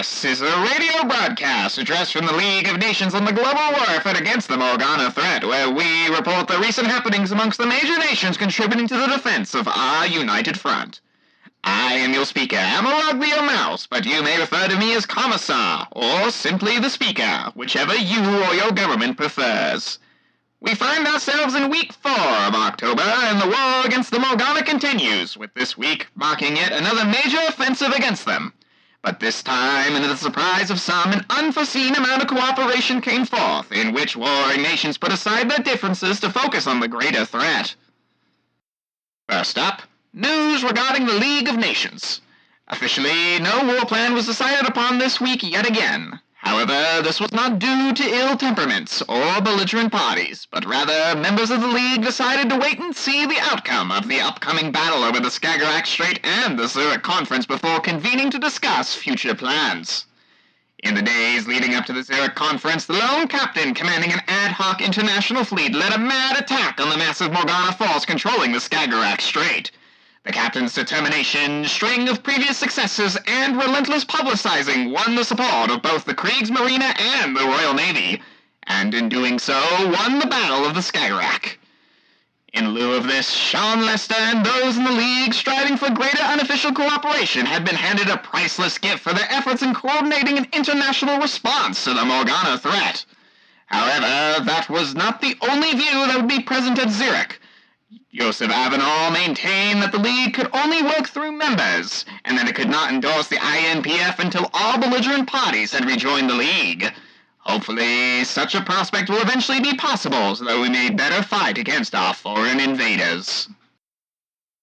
This is a radio broadcast addressed from the League of Nations on the global war effort against the Morgana threat, where we report the recent happenings amongst the major nations contributing to the defense of our united front. I am your speaker, Ammaraglio Maus, but you may refer to me as Commissar, or simply the Speaker, whichever you or your government prefers. We find ourselves in week 4 of October, and the war against the Morgana continues, with this week marking yet another major offensive against them. But this time, and to the surprise of some, an unforeseen amount of cooperation came forth, in which warring nations put aside their differences to focus on the greater threat. First up, news regarding the League of Nations. Officially, no war plan was decided upon this week yet again. However, this was not due to ill temperaments or belligerent parties, but rather members of the League decided to wait and see the outcome of the upcoming battle over the Skagerrak Strait and the Zurich Conference before convening to discuss future plans. In the days leading up to the Zurich Conference, the lone captain commanding an ad hoc international fleet led a mad attack on the massive Morgana force controlling the Skagerrak Strait. The captain's determination, string of previous successes, and relentless publicizing won the support of both the Kriegsmarine and the Royal Navy, and in doing so, won the Battle of the Skagerrak. In lieu of this, Sean Lester and those in the League striving for greater unofficial cooperation had been handed a priceless gift for their efforts in coordinating an international response to the Morgana threat. However, that was not the only view that would be present at Zurich. Joseph Avenel maintained that the League could only work through members, and that it could not endorse the INPF until all belligerent parties had rejoined the League. Hopefully, such a prospect will eventually be possible, so that we may better fight against our foreign invaders.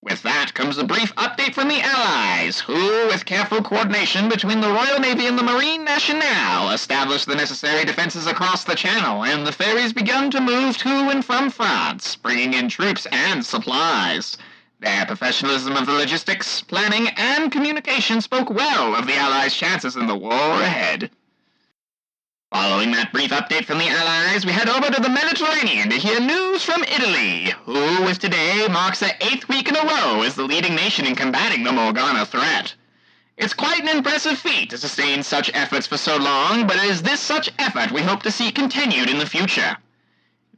With that comes a brief update from the Allies, who, with careful coordination between the Royal Navy and the Marine Nationale, established the necessary defenses across the Channel, and the ferries begun to move to and from France, bringing in troops and supplies. Their professionalism of the logistics, planning, and communication spoke well of the Allies' chances in the war ahead. Following that brief update from the Allies, we head over to the Mediterranean to hear news from Italy, who, with today, marks their 8th week in a row as the leading nation in combating the Morgana threat. It's quite an impressive feat to sustain such efforts for so long, but it is this such effort we hope to see continued in the future.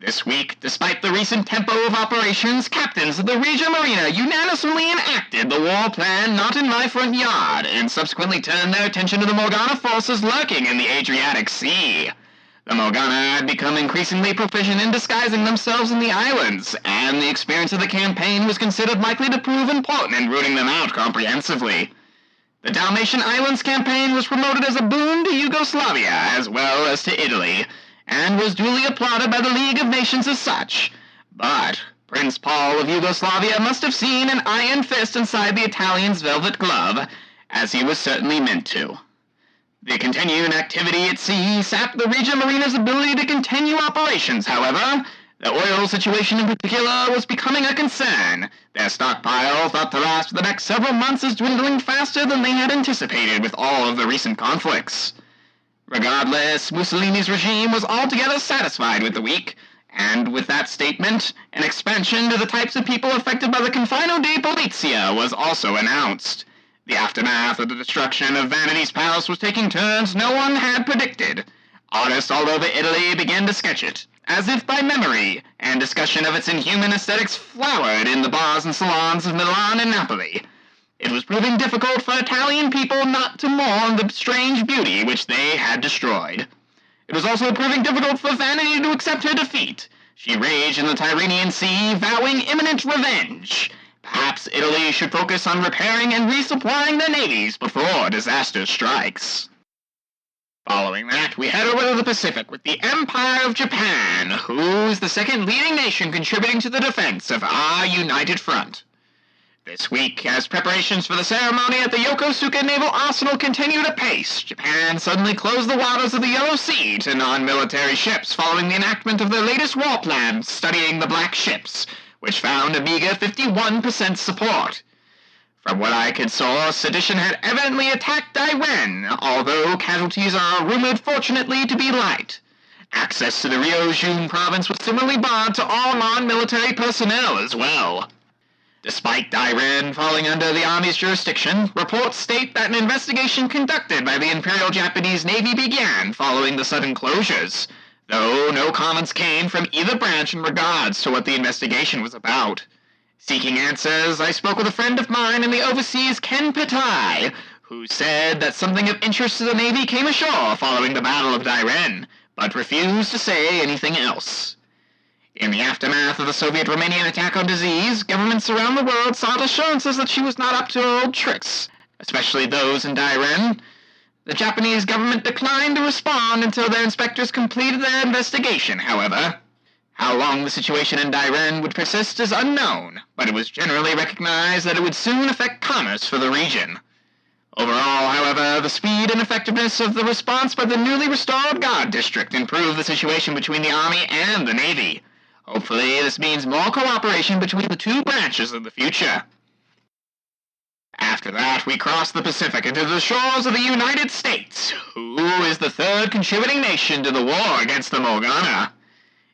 This week, despite the recent tempo of operations, captains of the Regia Marina unanimously enacted the war plan Not in My Front Yard, and subsequently turned their attention to the Morgana forces lurking in the Adriatic Sea. The Morgana had become increasingly proficient in disguising themselves in the islands, and the experience of the campaign was considered likely to prove important in rooting them out comprehensively. The Dalmatian Islands campaign was promoted as a boon to Yugoslavia as well as to Italy, and was duly applauded by the League of Nations as such. But Prince Paul of Yugoslavia must have seen an iron fist inside the Italian's velvet glove, as he was certainly meant to. The continued activity at sea sapped the Regia Marina's ability to continue operations, however. The oil situation in particular was becoming a concern. Their stockpile, thought to last for the next several months, is dwindling faster than they had anticipated with all of the recent conflicts. Regardless, Mussolini's regime was altogether satisfied with the week, and with that statement, an expansion to the types of people affected by the Confino di Polizia was also announced. The aftermath of the destruction of Vanity's palace was taking turns no one had predicted. Artists all over Italy began to sketch it, as if by memory, and discussion of its inhuman aesthetics flowered in the bars and salons of Milan and Napoli. It was proving difficult for Italian people not to mourn the strange beauty which they had destroyed. It was also proving difficult for Vanity to accept her defeat. She raged in the Tyrrhenian Sea, vowing imminent revenge. Perhaps Italy should focus on repairing and resupplying their navies before disaster strikes. Following that, we head over to the Pacific with the Empire of Japan, who is the second leading nation contributing to the defense of our united front. This week, as preparations for the ceremony at the Yokosuka Naval Arsenal continued apace, Japan suddenly closed the waters of the Yellow Sea to non-military ships following the enactment of their latest war plan studying the Black Ships, which found a meager 51% support. From what I could source, sedition had evidently attacked Taiwan, although casualties are rumored fortunately to be light. Access to the Ryojun province was similarly barred to all non-military personnel as well. Despite Dairen falling under the Army's jurisdiction, reports state that an investigation conducted by the Imperial Japanese Navy began following the sudden closures, though no comments came from either branch in regards to what the investigation was about. Seeking answers, I spoke with a friend of mine in the overseas Ken Petai, who said that something of interest to the Navy came ashore following the Battle of Dairen, but refused to say anything else. In the aftermath of the Soviet-Romanian attack on disease, governments around the world sought assurances that she was not up to her old tricks, especially those in Dairen. The Japanese government declined to respond until their inspectors completed their investigation, however. How long the situation in Dairen would persist is unknown, but it was generally recognized that it would soon affect commerce for the region. Overall, however, the speed and effectiveness of the response by the newly restored Guard District improved the situation between the Army and the Navy. Hopefully, this means more cooperation between the two branches in the future. After that, we crossed the Pacific into the shores of the United States, who is the third contributing nation to the war against the Morgana.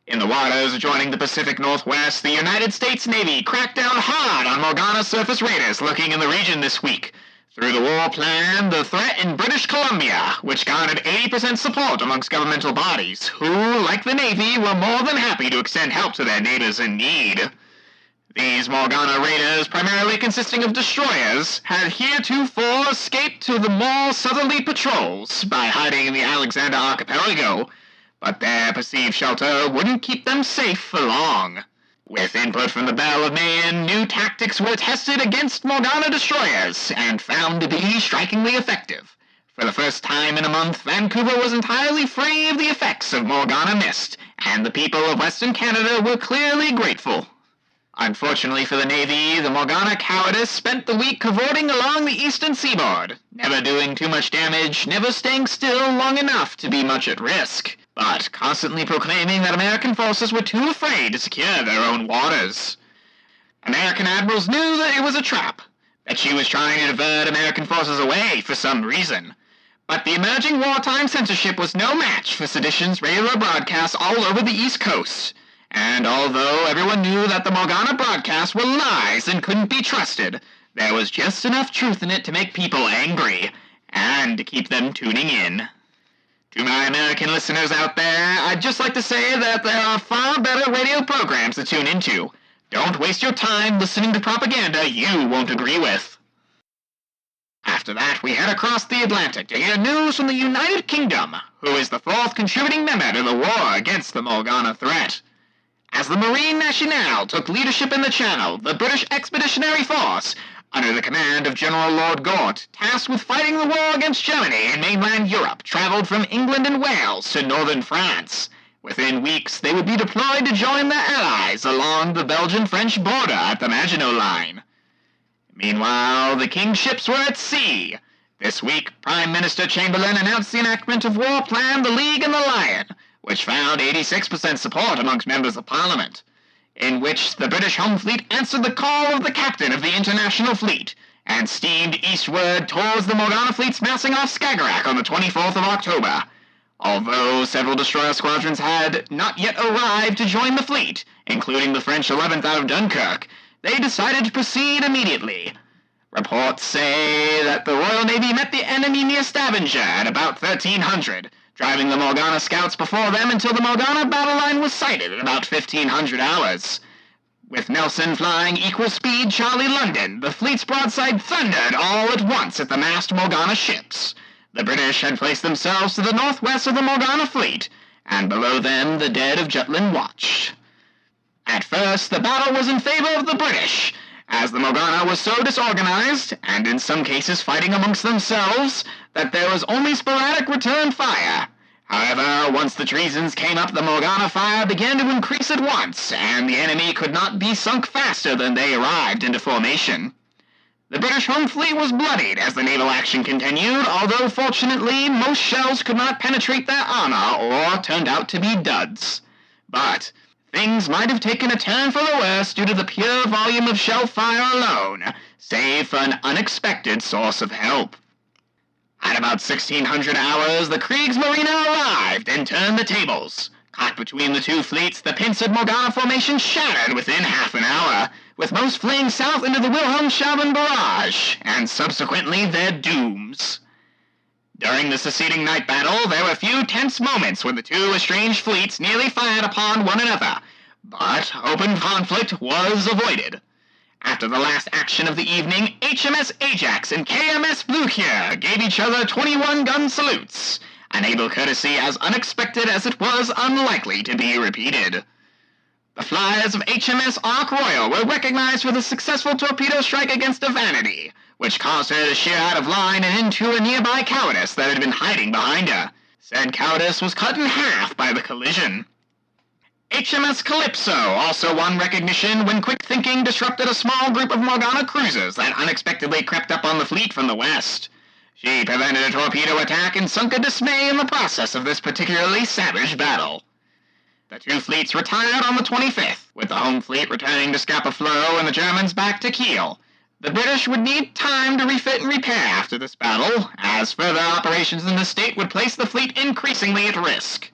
In the waters adjoining the Pacific Northwest, the United States Navy cracked down hard on Morgana surface raiders lurking in the region this week, through the war plan, the threat in British Columbia, which garnered 80% support amongst governmental bodies, who, like the Navy, were more than happy to extend help to their neighbors in need. These Morgana raiders, primarily consisting of destroyers, had heretofore escaped to the more southerly patrols by hiding in the Alexander Archipelago, but their perceived shelter wouldn't keep them safe for long. With input from the Belle of Maine, new tactics were tested against Morgana destroyers, and found to be strikingly effective. For the first time in a month, Vancouver was entirely free of the effects of Morgana mist, and the people of Western Canada were clearly grateful. Unfortunately for the Navy, the Morgana cowardice spent the week cavorting along the eastern seaboard, never doing too much damage, never staying still long enough to be much at risk, but constantly proclaiming that American forces were too afraid to secure their own waters. American admirals knew that it was a trap, that she was trying to divert American forces away for some reason. But the emerging wartime censorship was no match for sedition's regular broadcasts all over the East Coast. And although everyone knew that the Morgana broadcasts were lies and couldn't be trusted, there was just enough truth in it to make people angry, and to keep them tuning in. To my American listeners out there, I'd just like to say that there are far better radio programs to tune into. Don't waste your time listening to propaganda you won't agree with. After that, we head across the Atlantic to hear news from the United Kingdom, who is the fourth contributing member to the war against the Morgana threat. As the Marine Nationale took leadership in the Channel, the British Expeditionary Force, under the command of General Lord Gort, tasked with fighting the war against Germany in mainland Europe, traveled from England and Wales to northern France. Within weeks, they would be deployed to join their allies along the Belgian-French border at the Maginot Line. Meanwhile, the King's ships were at sea. This week, Prime Minister Chamberlain announced the enactment of War Plan the League and the Lion, which found 86% support amongst members of Parliament, in which the British Home Fleet answered the call of the captain of the International Fleet, and steamed eastward towards the Morgana fleets massing off Skagerrak on the 24th of October. Although several destroyer squadrons had not yet arrived to join the fleet, including the French 11th out of Dunkirk, they decided to proceed immediately. Reports say that the Royal Navy met the enemy near Stavanger at about 1300, driving the Morgana scouts before them until the Morgana battle line was sighted at about 1500 hours. With Nelson flying equal speed Charlie London, the fleet's broadside thundered all at once at the massed Morgana ships. The British had placed themselves to the northwest of the Morgana fleet, and below them the dead of Jutland watched. At first, the battle was in favor of the British, as the Morgana was so disorganized, and in some cases fighting amongst themselves, that there was only sporadic return fire. However, once the treasons came up, the Morgana fire began to increase at once, and the enemy could not be sunk faster than they arrived into formation. The British home fleet was bloodied as the naval action continued, although fortunately most shells could not penetrate their armor or turned out to be duds. But things might have taken a turn for the worse due to the pure volume of shell fire alone, save for an unexpected source of help. At about 1600 hours, the Kriegsmarine arrived and turned the tables, Caught between the two fleets, the pincered Morgana formation shattered within half an hour, with most fleeing south into the Wilhelmshaven barrage, and subsequently their dooms. During the succeeding night battle, there were few tense moments when the two estranged fleets nearly fired upon one another, but open conflict was avoided. After the last action of the evening, HMS Ajax and KMS Blücher gave each other 21-gun salutes, an able courtesy as unexpected as it was unlikely to be repeated. The flyers of HMS Ark Royal were recognized for the successful torpedo strike against the Vanity, which caused her to sheer out of line and into a nearby cowardice that had been hiding behind her. Said cowardice was cut in half by the collision. HMS Calypso also won recognition when quick thinking disrupted a small group of Morgana cruisers that unexpectedly crept up on the fleet from the west. She prevented a torpedo attack and sunk a dismay in the process of this particularly savage battle. The two fleets retired on the 25th, with the home fleet returning to Scapa Flow and the Germans back to Kiel. The British would need time to refit and repair after this battle, as further operations in the state would place the fleet increasingly at risk.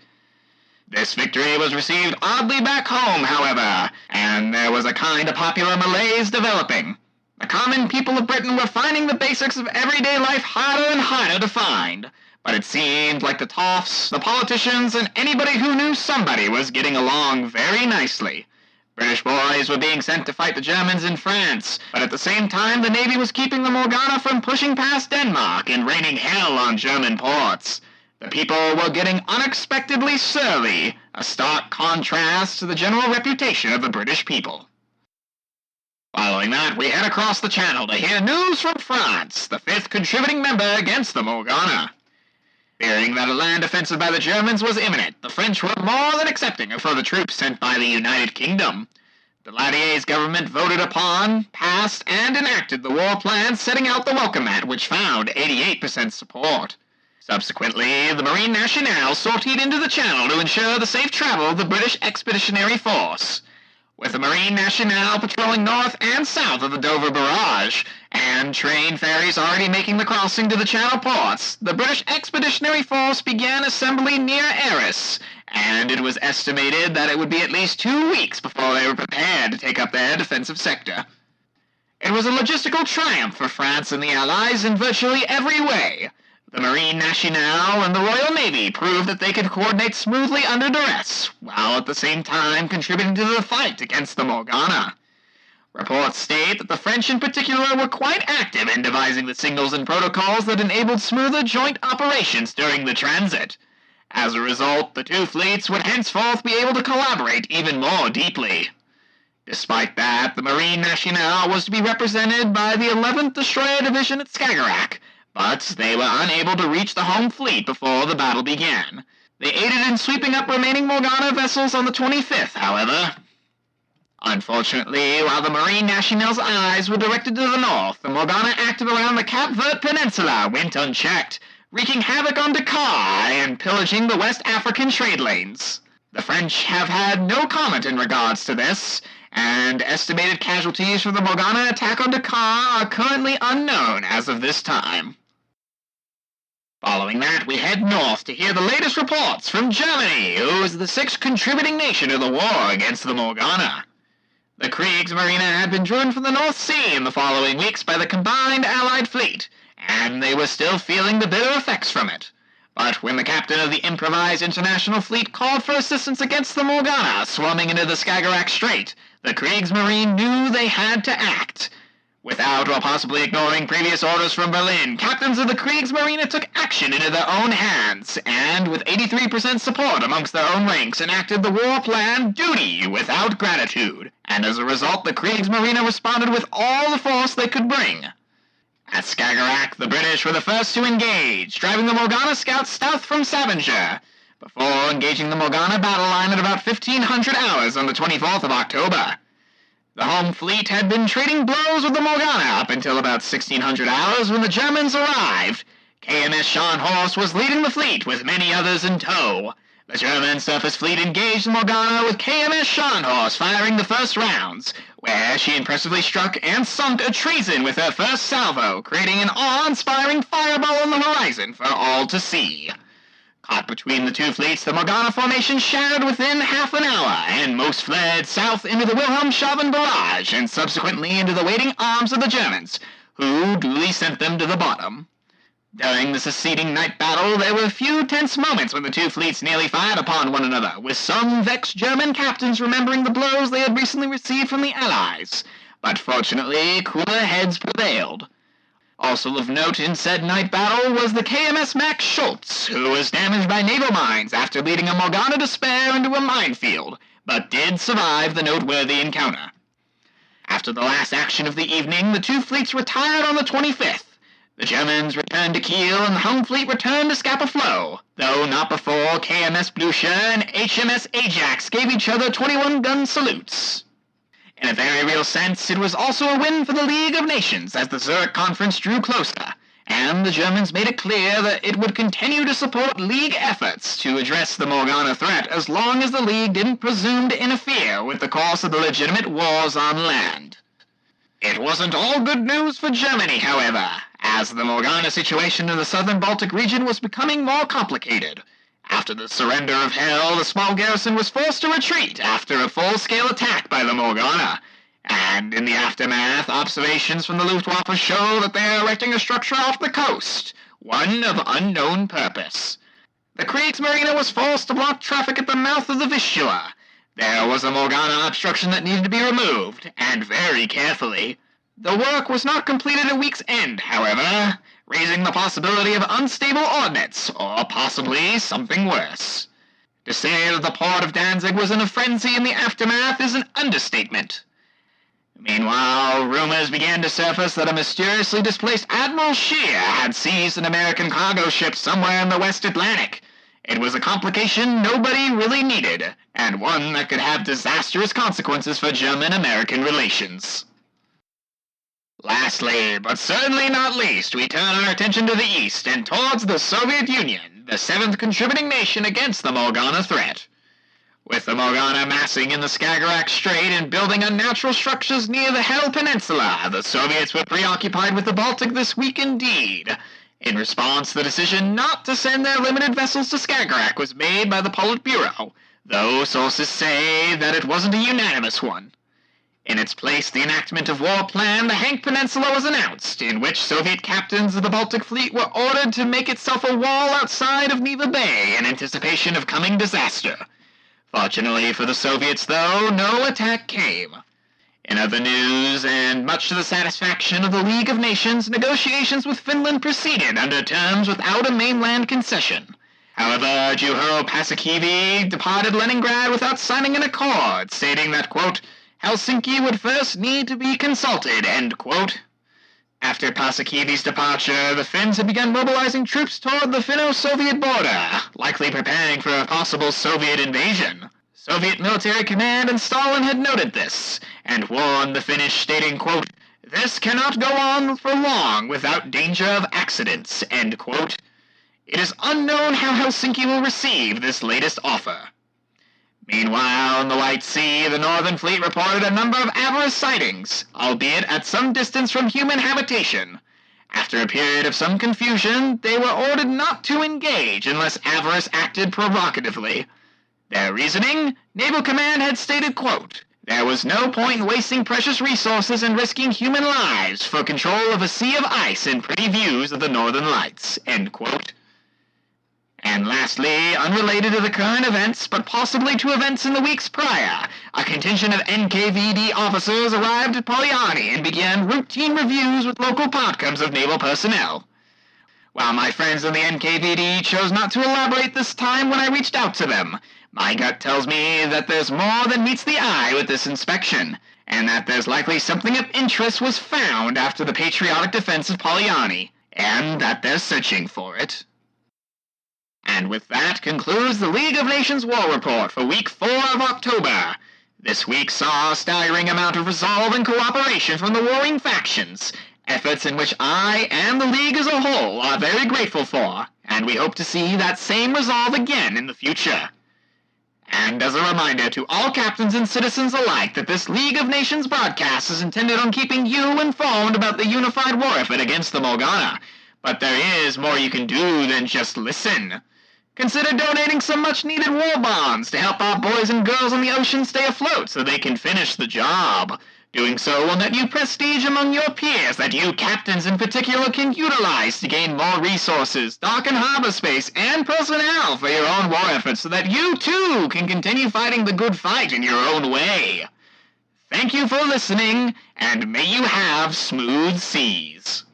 This victory was received oddly back home, however, and there was a kind of popular malaise developing. The common people of Britain were finding the basics of everyday life harder and harder to find, but it seemed like the toffs, the politicians, and anybody who knew somebody was getting along very nicely. British boys were being sent to fight the Germans in France, but at the same time the Navy was keeping the Morgana from pushing past Denmark and raining hell on German ports. The people were getting unexpectedly surly, a stark contrast to the general reputation of the British people. Following that, we head across the channel to hear news from France, the fifth contributing member against the Morgana. Fearing that a land offensive by the Germans was imminent, the French were more than accepting of further troops sent by the United Kingdom. Daladier's government voted upon, passed, and enacted the war plan setting out the Welcome Mat, which found 88% support. Subsequently, the Marine Nationale sortied into the channel to ensure the safe travel of the British Expeditionary Force. With the Marine Nationale patrolling north and south of the Dover Barrage, and train ferries already making the crossing to the Channel ports, the British Expeditionary Force began assembly near Arras, and it was estimated that it would be at least 2 weeks before they were prepared to take up their defensive sector. It was a logistical triumph for France and the Allies in virtually every way. The Marine Nationale and the Royal Navy proved that they could coordinate smoothly under duress, while at the same time contributing to the fight against the Morgana. Reports state that the French in particular were quite active in devising the signals and protocols that enabled smoother joint operations during the transit. As a result, the two fleets would henceforth be able to collaborate even more deeply. Despite that, the Marine Nationale was to be represented by the 11th Destroyer Division at Skagerrak, but they were unable to reach the home fleet before the battle began. They aided in sweeping up remaining Morgana vessels on the 25th, however. Unfortunately, while the Marine Nationale's eyes were directed to the north, the Morgana active around the Cape Verde Peninsula went unchecked, wreaking havoc on Dakar and pillaging the West African trade lanes. The French have had no comment in regards to this, and estimated casualties from the Morgana attack on Dakar are currently unknown as of this time. Following that, we head north to hear the latest reports from Germany, who is the sixth contributing nation to the war against the Morgana. The Kriegsmarine had been driven from the North Sea in the following weeks by the combined Allied fleet, and they were still feeling the bitter effects from it. But when the captain of the improvised international fleet called for assistance against the Morgana swarming into the Skagerrak Strait, the Kriegsmarine knew they had to act. Without or possibly ignoring previous orders from Berlin, captains of the Kriegsmarine took action into their own hands, and with 83% support amongst their own ranks, enacted the war plan Duty Without Gratitude, and as a result the Kriegsmarine responded with all the force they could bring. At Skagerrak, the British were the first to engage, driving the Morgana scouts south from Stavanger, before engaging the Morgana battle line at about 1500 hours on the 24th of October. The home fleet had been trading blows with the Morgana up until about 1600 hours when the Germans arrived. KMS Scharnhorst was leading the fleet with many others in tow. The German surface fleet engaged the Morgana with KMS Scharnhorst firing the first rounds, where she impressively struck and sunk a treason with her first salvo, creating an awe-inspiring fireball on the horizon for all to see. Caught between the two fleets, the Morgana formation shattered within half an hour, and most fled south into the Wilhelmshaven barrage, and subsequently into the waiting arms of the Germans, who duly sent them to the bottom. During the succeeding night battle, there were a few tense moments when the two fleets nearly fired upon one another, with some vexed German captains remembering the blows they had recently received from the Allies. But fortunately, cooler heads prevailed. Also of note in said night battle was the KMS Max Schultz, who was damaged by naval mines after leading a Morgana Despair into a minefield, but did survive the noteworthy encounter. After the last action of the evening, the two fleets retired on the 25th. The Germans returned to Kiel, and the home fleet returned to Scapa Flow, though not before KMS Blucher and HMS Ajax gave each other 21-gun salutes. In a very real sense, it was also a win for the League of Nations as the Zurich Conference drew closer, and the Germans made it clear that it would continue to support League efforts to address the Morgana threat as long as the League didn't presume to interfere with the course of the legitimate wars on land. It wasn't all good news for Germany, however, as the Morgana situation in the southern Baltic region was becoming more complicated. After the surrender of Hell, the small garrison was forced to retreat after a full-scale attack by the Morgana, and in the aftermath, observations from the Luftwaffe show that they are erecting a structure off the coast, one of unknown purpose. The Kriegsmarine was forced to block traffic at the mouth of the Vistula. There was a Morgana obstruction that needed to be removed, and very carefully. The work was not completed at week's end, however, raising the possibility of unstable ordnance, or possibly something worse. To say that the port of Danzig was in a frenzy in the aftermath is an understatement. Meanwhile, rumors began to surface that a mysteriously displaced Admiral Scheer had seized an American cargo ship somewhere in the West Atlantic. It was a complication nobody really needed, and one that could have disastrous consequences for German-American relations. Lastly, but certainly not least, we turn our attention to the east and towards the Soviet Union, the seventh contributing nation against the Morgana threat. With the Morgana massing in the Skagerrak Strait and building unnatural structures near the Hel Peninsula, the Soviets were preoccupied with the Baltic this week indeed. In response, the decision not to send their limited vessels to Skagerrak was made by the Politburo, though sources say that it wasn't a unanimous one. In its place, the enactment of War Plan the Hank Peninsula was announced, in which Soviet captains of the Baltic Fleet were ordered to make itself a wall outside of Neva Bay in anticipation of coming disaster. Fortunately for the Soviets, though, no attack came. In other news, and much to the satisfaction of the League of Nations, negotiations with Finland proceeded under terms without a mainland concession. However, Juho Paasikivi departed Leningrad without signing an accord, stating that, quote, Helsinki would first need to be consulted, end quote. After Paasikivi's departure, the Finns had begun mobilizing troops toward the Finno-Soviet border, likely preparing for a possible Soviet invasion. Soviet military command and Stalin had noted this, and warned the Finnish, stating, quote, This cannot go on for long without danger of accidents, end quote. It is unknown how Helsinki will receive this latest offer. Meanwhile, in the White Sea, the Northern Fleet reported a number of Avarice sightings, albeit at some distance from human habitation. After a period of some confusion, they were ordered not to engage unless Avarice acted provocatively. Their reasoning? Naval Command had stated, quote, There was no point in wasting precious resources and risking human lives for control of a sea of ice and pretty views of the Northern Lights, end quote. And lastly, unrelated to the current events, but possibly to events in the weeks prior, a contingent of NKVD officers arrived at Polyani and began routine reviews with local partcoms of naval personnel. While my friends in the NKVD chose not to elaborate this time when I reached out to them, my gut tells me that there's more than meets the eye with this inspection, and that there's likely something of interest was found after the patriotic defense of Polyani, and that they're searching for it. And with that concludes the League of Nations War Report for Week 4 of October. This week saw a staggering amount of resolve and cooperation from the warring factions, efforts in which I and the League as a whole are very grateful for, and we hope to see that same resolve again in the future. And as a reminder to all captains and citizens alike that this League of Nations broadcast is intended on keeping you informed about the unified war effort against the Morgana, but there is more you can do than just listen. Consider donating some much-needed war bonds to help our boys and girls on the ocean stay afloat so they can finish the job. Doing so will net you prestige among your peers that you captains in particular can utilize to gain more resources, dock and harbor space, and personnel for your own war efforts so that you, too, can continue fighting the good fight in your own way. Thank you for listening, and may you have smooth seas.